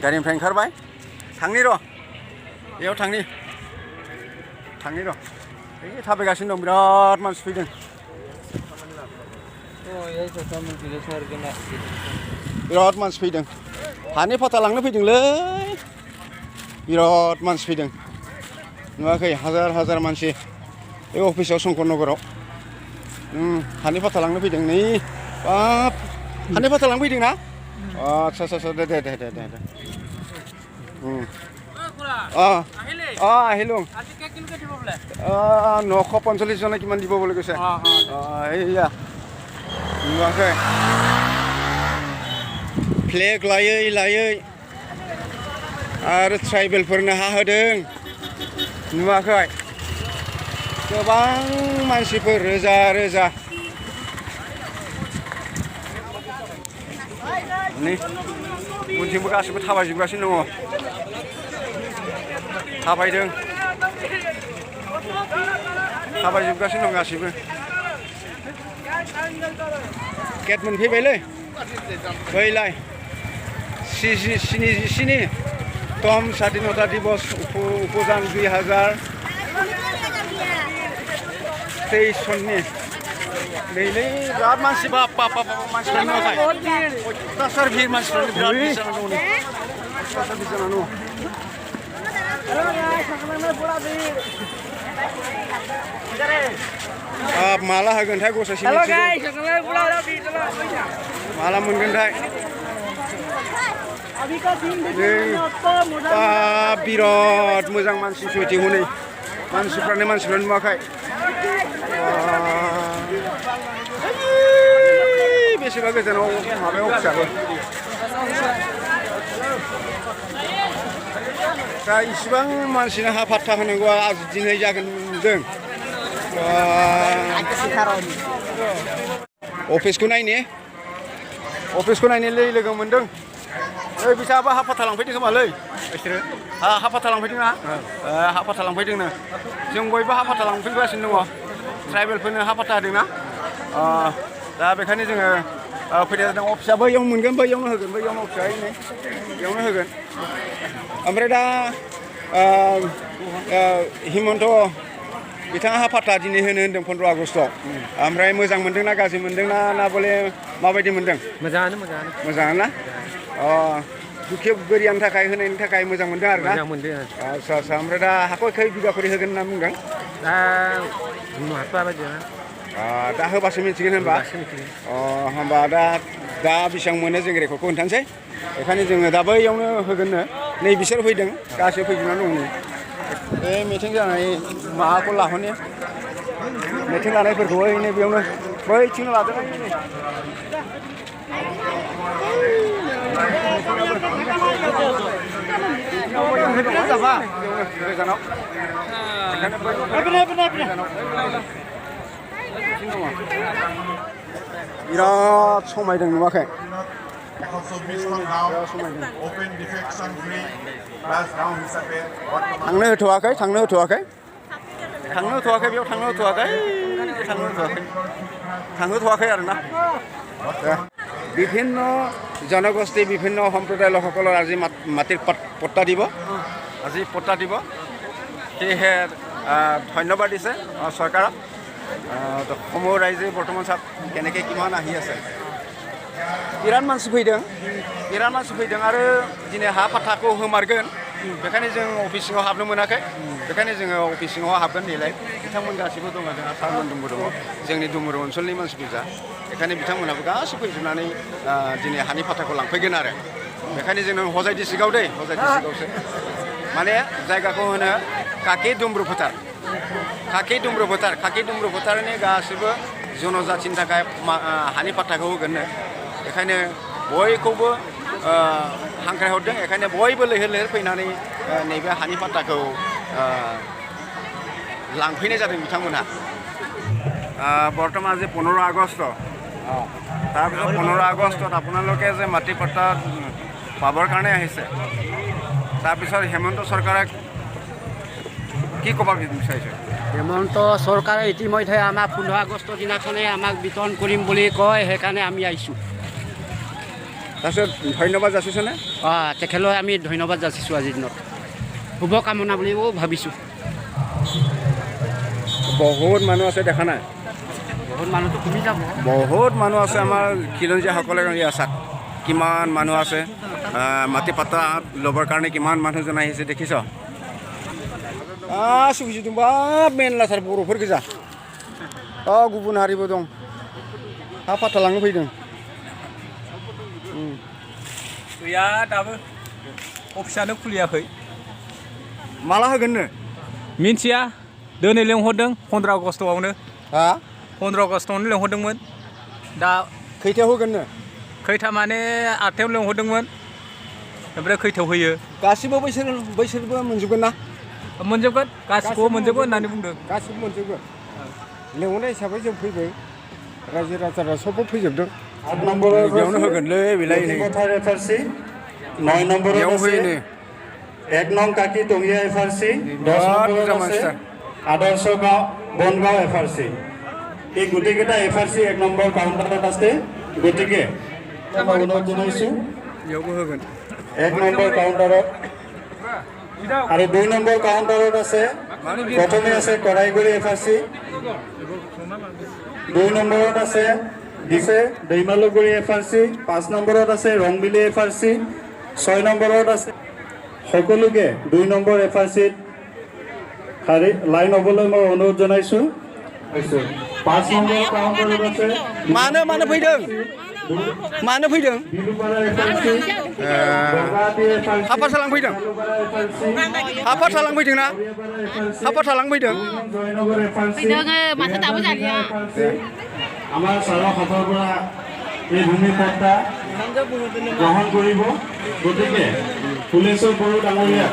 गारिनिफ्राय ओंखारबाय थांनि र' बेयाव थांनि र' ओइ थाबायगासिनो दं बिराद मानसि फैदों बिराद मानसि फैदों हानि फाता लांनो फैदोंलै बिराद मानसि फैदों नुवाखै हाजार मानसि बे अफिसाव शंकर नगराव हानि फाता लांनो फैदों नै बाब हानि फाता लांनो फैदों ना आच्छा दे আহিলোঁ 945 জনে কিমান দিব বুলি কৈছে এইয়া नुवाखै फ्लेग लायै आरो ट्राइबेलफोरनो हा होदों नुवाखै गोबां मानसिफोर रोजा नै उनथिंबो गासिबो थाबायजोबगासिनो दङ थाबायजोबगासिनो दं गासिबो गेट मोनफैबायलै बैलाय 77 तम स्वाधीनता दिवस उपजान 2023 सननि नैलै बिराद मानसि बाप मानसिफ्रानो नुवाखै अयथासार भिर मानसिफ्रानो बिराद भिर जानानै दङ अयथासार भिर जानानै दङ माला होगोनथाय गसाइसो मिथिगौ माला मोनगोनथाय बिराद मोजां मानसि सैथो हनै मानसिफ्रानो नुवाखै बेसेबा गोजानाव माबायाव फिसाबो दा इसिबां मानसिनो हा फात्ता होनांगौआ आज दिनै जागोन नुदों अफिसखौ नायनो लोगो मोनदों ओइ बिथाङाबो हा फात्ता लांफैदों खोमालै बिसोरो हा फात्ता लांफैदों ना हा फात्ता लांफैदोंनो जों बयबो हा फात्ता लांफैगासिनो दङ ट्राइबेलफोरनो हा फात्ता होदोंना दा बेखायनो जोङो फैनाय जादों अफिसा बैयाव मोनगोन बैयावनो होगोन अफिसा बेयावनो होगोन ओमफ्राय दा हिमन्त बिथाङा हा फात्ता दिनै होनो होनदों 15 आगस्टआव ओमफ्राय मोजां मोनदोंना गाज्रि मोनदोंना बले माबायदि मोनदों मोजाङानो ना दुखिया बोरियानि थाखाय होनायनि थाखाय मोजां मोनदों आरो ना आच्छा ओमफ्राय दा हाखौ खै बिगा खरि होगोन होनना बुंदों दा होबासो मिथिगोन होनबा होनबा दा बेसेबां मोनो जों रेकर्डखौ खोन्थानोसै बेखायनो जोङो दा बैयावनो होगोननो नै बिसोर फैदों गासैबो फैजोबनानै दं नै बे मिटिं जानाय माबाखौ लाहरनि मिटिं लानायफोरखौ ओरैनो बेयावनो बैथिंनो लादों बिराद समायदों नुवाखै थांनो होथ'वाखै बेयाव थांनो होथ'वाखै आरोना বিভিন্ন জনগোষ্ঠী বিভিন্ন সম্প্ৰদায়ৰ লোকসকলৰ আজি মাটিৰ পট্টা দিব সেয়েহে ধন্যবাদ দিছে চৰকাৰক সমূহ ৰাইজে বৰ্তমান চাওক কেনেকৈ কিমান আহি আছে बिराद मानसि फैदों आरो दिनै हा फात्ताखौ होमारगोन बेखायनो जों अफिस सिङाव हाबनो मोनाखै बेखायनो जोङो अफिस सिङाव हाबगोन देलाय बिथांमोन गासिबो दङ जोंहा सारमोनबो दङ जोंनि दुमुरु ओनसोलनि मानसि गोजा बेखायनो बिथांमोनाबो गासिबो फैजोबनानै दिनै हानि फात्ताखौ लांफैगोन आरो बेखायनो जों हजाय डिस्ट्रिक्टआवसो माने जायगाखौ होनो काकि दुम्रु फोथारनि गासिबो जनजातिनि थाखाय हानि फात्ताखौ होगोननो बेखायनो बयखौबो हांख्रायहरदों बेखायनो बयबो लैहोर फैनानै नैबे हानि फात्ताखौ लांफैनाय जादों बिथांमोनहा বৰ্তমান আজি 15 আগষ্ট তাৰপিছত 15 আগষ্টত আপোনালোকে যে মাটি পট্টা পাবৰ কাৰণে আহিছে তাৰপিছত হেমন্ত চৰকাৰে কি ক'ব বিচাৰিছে হেমন্ত চৰকাৰে ইতিমধ্যে আমাক 15 আগষ্টৰ দিনাখনে আমাক বিতৰণ কৰিম বুলি কয় সেইকাৰণে আমি আহিছোঁ তাৰপিছত ধন্যবাদ যাচিছেনে তেখেতলৈ আমি ধন্যবাদ যাচিছোঁ আজিৰ দিনত শুভকামনা বুলিও ভাবিছোঁ বহুত মানুহ আছে দেখা নাই বহুত মানুহটো কমি যাব বহুত মানুহ আছে আমাৰ খিলঞ্জীয়াসকলে আছাত কিমান মানুহ আছে মাটি পাত্তা ল'বৰ কাৰণে কিমান মানুহজন আহিছে দেখিছ सुबिसिदों बा मेनलाथार बर'फोर गोजा गुबुन हारिबो दं हा फाथा लांनो फैदों गैया दाबो अफिसानो खुलियाखै माला होगोननो मिन्थिया दिनै लेंहरदों 15 आगस्टआवनो हा 15 आगस्टआवनो लेंहरदोंमोन दा खैथायाव होगोननो खैथा माने 8थायाव लेंहरदोंमोन ओमफ्राय खैथायाव होयो गासिबो बैसोरबो मोनजोबगोन ना मोनजोबगोन गासिखौबो मोनजोबगोन होननानै बुंदों गासिबो मोनजोबगोन लेंहरनाय हिसाबै जों फैबाय रायजो राजाफ्रा सबबो फैजोबदों 8 নম্বৰৰ बेयावनो होगोनलै बेलाय नै পথাৰ এফআৰসি 9 নম্বৰত बेयाव আছে होयो नै 1 নং কাকি টঙিয়া এফআরসি 10 নম্বৰত আছে আদৰ্শ গাঁও বনগাঁও এফআরসি এই গোটেইকেইটা এফআরসি 1 নম্বৰ কাউণ্টাৰত আছে গতিকে মই অনুৰোধ জনাইছোঁ बेयावबो होगोन 1 নম্বৰ কাউণ্টাৰত আৰু 2 নম্বৰ কাউণ্টাৰত আছে প্ৰথমে আছে কৰাইগুৰি এফআরসি 2 নম্বৰত আছে दैमालुगुरि एफआरसी 5 নম্বৰত আছে ৰংবিলি এফআরসি 6 নম্বৰত আছে সকলোকে 2 নম্বৰ এফআরসিত খালি লাইন হ'বলৈ মই অনুৰোধ জনাইছোঁ 5 নম্বৰ কাউণ্টাৰত আছে मानो फैदों मानो फैदों बिलुपारा एफआरसी बगाती एफआरसी हाफा लांफैदों हाफा लांफैदों ना हाफा लांफैदों जयनगर एफआरसी माथो दाबो जालिया আমাৰ চাৰৰ হাতৰ পৰা এই ভূমি পট্টা গ্ৰহণ কৰিব গতিকে ফুলেশ্বৰ বড়ো ডাঙৰীয়া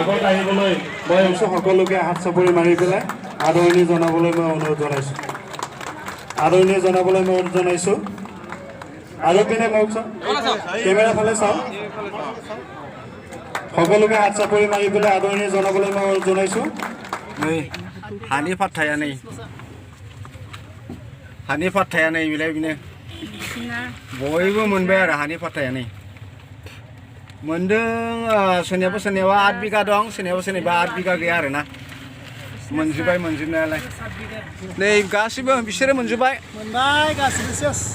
আগত আহিবলৈ মই সকলোকে হাত চাপৰি মাৰি পেলাই আদৰণি জনাবলৈ মই অনুৰোধ জনাইছোঁ আৰু পিনে কওকচোন কেমেৰা ফালে চাওক সকলোকে হাত চাপৰি মাৰি পেলাই আদৰণি জনাবলৈ মই অনুৰোধ জনাইছোঁ नै हानि फाथाया नै हानि फाथाया नै बेलाय बिनो बयबो मोनबाय आरो हानि फाथाया नै मोनदों सोरनियाबा 8 बिगा दं सोरनियाबा 8 बिगा गैया आरो ना मोनजोबनायालाय नै गासिबो बिसोरो मोनजोबबाय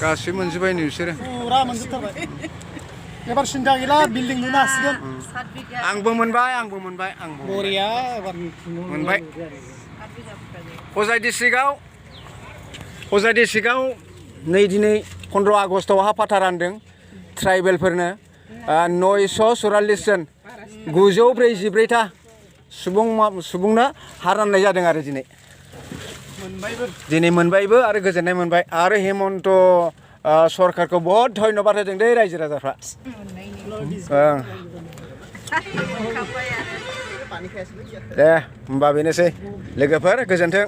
गासिबो मोनजोबबाय नै बिसोरो फुरा मोनजोबथारबाय एबार सिन्था गैला बिल्डिं लुनो हासिगोन आंबो मोनबाय बरिया एबार मोनबाय हजाय डिस्ट्रिक्टआव नै दिनै 15 आगस्टआव हा फाथा रानदों ट्राइबेलफोरनो 944 जन 944 सुबुंनो हा राननाय जादों आरो दिनै मोनबायबो आरो गोजोननाय मोनबाय आरो हेमन्त सरकारखौ बहुत धन्यबाद होदों दे रायजो राजाफ्रा दे होमबा बेनोसै लोगोफोर गोजोन्थों